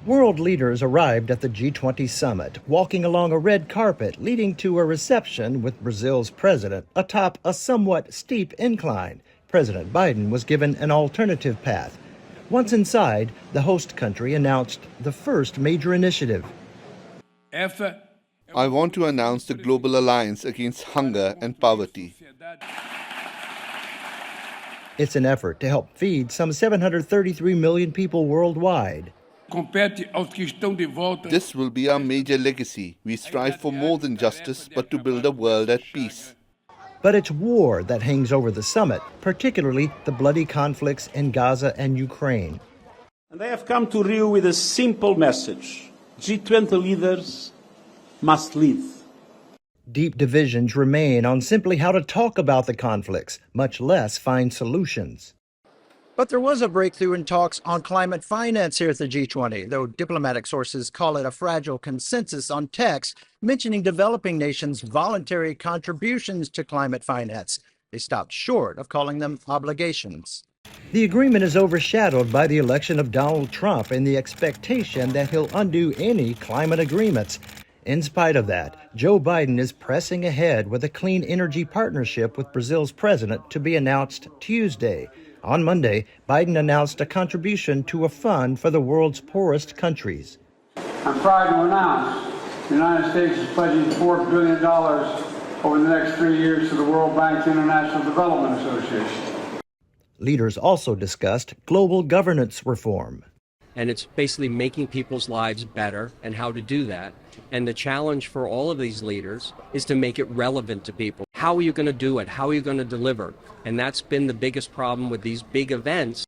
World leaders arrived at the G20 summit, walking along a red carpet leading to a reception with Brazil's president atop a somewhat steep incline. President Biden was given an alternative path. Once inside, the host country announced the first major initiative. I want to announce the Global Alliance Against Hunger and Poverty. It's an effort to help feed some 733 million people worldwide. This will be our major legacy. We strive for more than justice, but to build a world at peace. But it's war that hangs over the summit, particularly the bloody conflicts in Gaza and Ukraine. And they have come to Rio with a simple message. G20 leaders must lead. Deep divisions remain on simply how to talk about the conflicts, much less find solutions. But there was a breakthrough in talks on climate finance here at the G20, though diplomatic sources call it a fragile consensus on text mentioning developing nations' voluntary contributions to climate finance. They stopped short of calling them obligations. The agreement is overshadowed by the election of Donald Trump and the expectation that he'll undo any climate agreements. In spite of that, Joe Biden is pressing ahead with a clean energy partnership with Brazil's president to be announced Tuesday. On Monday, Biden announced a contribution to a fund for the world's poorest countries. I'm proud to announce the United States is pledging $4 billion over the next 3 years to the World Bank's International Development Association. Leaders also discussed global governance reform. And it's basically making people's lives better and how to do that. And the challenge for all of these leaders is to make it relevant to people. How are you going to do it? How are you going to deliver? And that's been the biggest problem with these big events.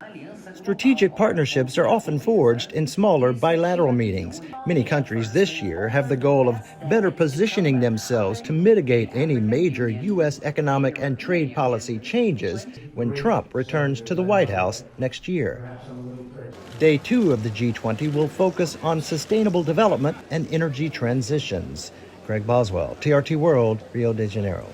Strategic partnerships are often forged in smaller bilateral meetings. Many countries this year have the goal of better positioning themselves to mitigate any major U.S. economic and trade policy changes when Trump returns to the White House next year. Day 2 of the G20 will focus on sustainable development and energy transitions. Greg Boswell, TRT World, Rio de Janeiro.